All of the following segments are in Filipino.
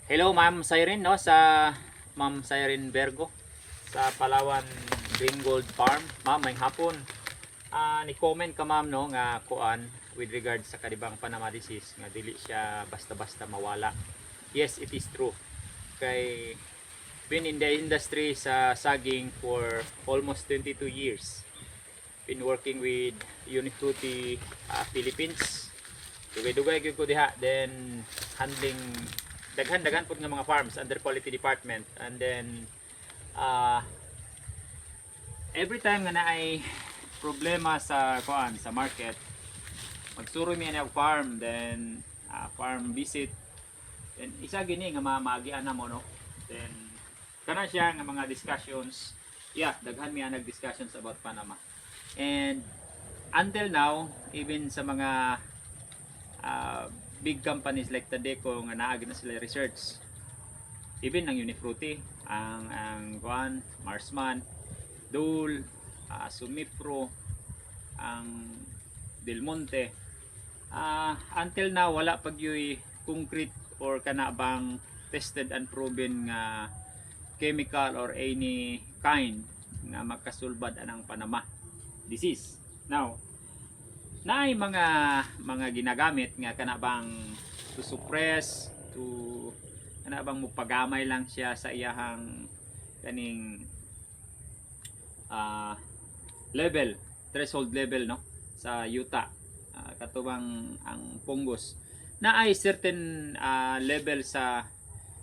Hello Ma'am Siren no sa Ma'am Siren Bergo sa Palawan Green Gold Farm. Ma'am, may hapon. Ni-comment ka ma'am no nga kuan with regard sa kadibang Panama disease nga dili siya basta-basta mawala. Yes, it is true. Kay been in the industry sa saging for almost 22 years. Been working with Unifruti Philippines. Dugay-dugay gyud ko diha, then handling daghan-daghan pud nga mga farms under quality department, and then every time nga naay problema sa kuan sa market, magsuroy mi ani og farm, then farm visit, then isa gini nga maagian na mo no, then kana siya nga mga discussions, daghan mi nag discussions about Panama. And until now, even sa mga big companies like Tadeco nga naagi na sila research, even ng Unifruti, ang Juan, Marsman, Dole, Sumipro, ang Del Monte, until now wala pag yung concrete or kanabang tested and proven nga chemical or any kind nga makasulbad anang Panama disease. Now, naay mga ginagamit nga kanabang to suppress, to kanabang mupagamay lang siya sa iyahang kaning level, threshold level no sa yuta, katubang ang fungus na ay certain level sa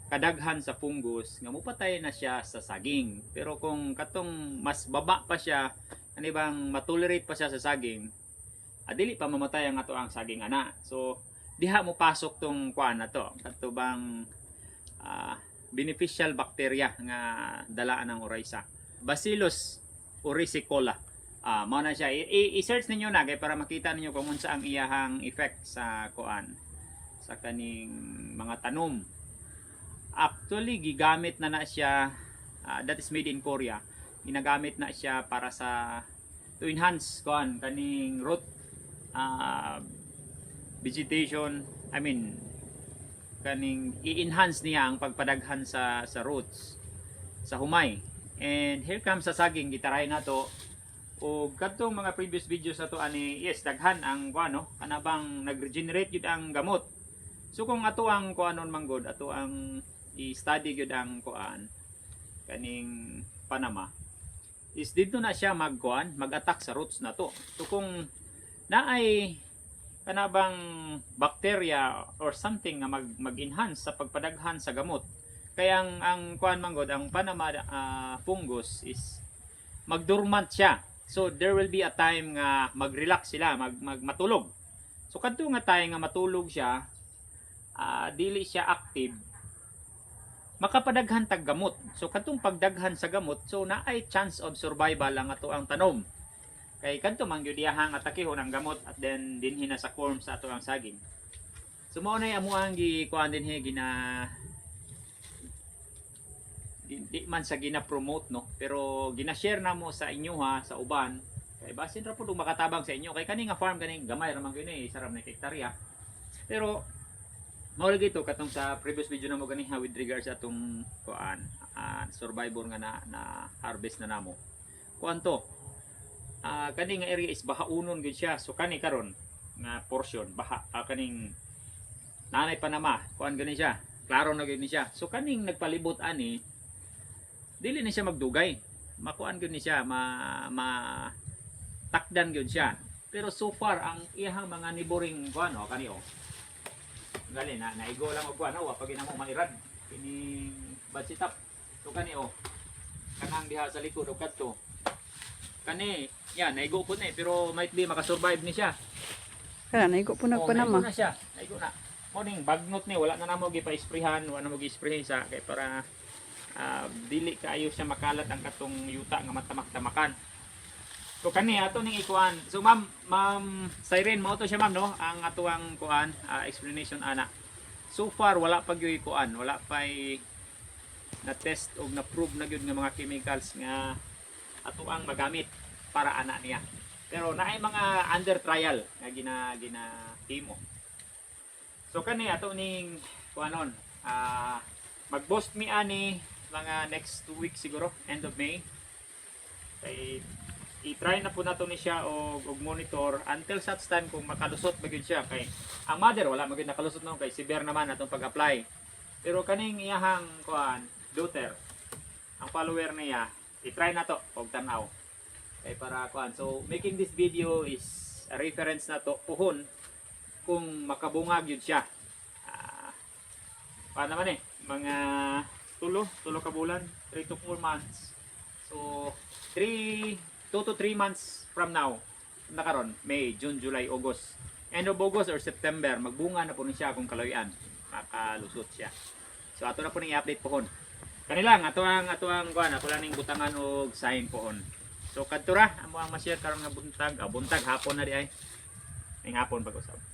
kadaghan sa fungus nga mupatay na siya sa saging. Pero kung katong mas baba pa siya, kanibang matolerate pa siya sa saging, dili pa mamatay ang ato ang saging ana. So diha mo pasok tong kuan na to, katubang beneficial bacteria nga dalaan ng oryza, Bacillus oryzicola. Mao na siya, i-search ninyo na kay para makita ninyo kung unsa ang iyahang effect sa kuan sa kaning mga tanom. Actually gigamit na siya, that is made in Korea. Ginagamit na siya para sa to enhance kuan kaning root vegetation, I mean kaning i-enhance niya ang pagpadaghan sa roots sa humay. And here comes sa saging, gitarahin nato o kadtong mga previous videos na to ani, yes, daghan ang kuano kanabang nag-regenerate gyud ang gamot. So kung ato ang kuanon manggod, ato ang i-study gyud ang kuan kaning Panama, is dito na siya mag-attack sa roots na to. So kung naay kanabang bacteria or something nga mag-enhance sa pagpadaghan sa gamot, kaya ang kuan manggod, ang Panama fungus is magdormant siya. So there will be a time nga mag-relax sila, matulog. So kadto nga time nga matulog siya, dili siya active, makapadaghan tag gamot. So kadtong pagdaghan sa gamot, so naay chance of survival ang ato ang tanom. Kay kadto man gyud iyahang atakehon ang gamot, at then dinhi na sa form sa ato ang saging. So mao nay amo ang gikuan dinhi di man sa gina-promote no, pero gina-share na mo sa inyo sa uban, kay basin ra pud makatabang sa inyo. Kay kani nga farm kaning gamay ra man gini, isa ra na hektarya. Pero mao lagi to katong sa previous video na mo ganiha with regards sa atong kuan survivor nga na harvest na namo. Kuan to, kani nga area is bahaunon gid siya. So kani karon nga portion baha, kaning nanay Panama, kuan gani siya, klaro na gid ni siya. So kaning nagpalibot ani, dili na siya magdugay, makuan gid ni siya, takdan gid siya. Pero so far ang iyang mga neighboring kuan kani gali na naigo lang og kuan wa pag ina mo mairad kini badsitap. So kani kanang diha sa likod og kadto kani naigo po na pero might be makasurvive ni siya. Kaya naigo po nagpanama. Naigo na siya, naigo na. Morning bagnot ni, wala na namo gipa-sprayhan, wala na mo gi-spray sa kay para dili kaayo siya makalat ang katong yuta nga matamak-tamakan. So kani ato ning ikuan. So ma'am Siren, mao to siya ma'am no, ang ato ang kuan explanation ana. So far wala pa gyud kuan, wala pa na test og na prove na gyud nga mga chemicals nga ato ang magamit para ana niya. Pero naay mga under trial nga gina himo. So kani ato ning kuanon mag-boost mi ani mga next 2 weeks siguro, end of May. Kay i-try na po nato ni siya og monitor until such time kung makalusot ba gyud siya. Kay ang mother wala magyud nakalusot no, kay severe naman atong pag-apply. Pero kaning iyahang kuan daughter, ang follower niya, i-try na to og tan-aw. Kay para kuan. So making this video is a reference na to puhon kung makabungag yun siya. Paano naman mga tulo ka bulan, 3 to 4 months. So 2 to 3 months from now, nakaron May, June, July, August. End of August or September, magbunga na po ni siya kung kalawian, makalusot siya. So ato na po ning i-update pohon. Kanilang ato ang kuan, ako lang ning butangan og sign pohon. So kadto ra amo ang ma-share karon nga buntag, buntag hapon na di ay. Ning hapon pag-usap.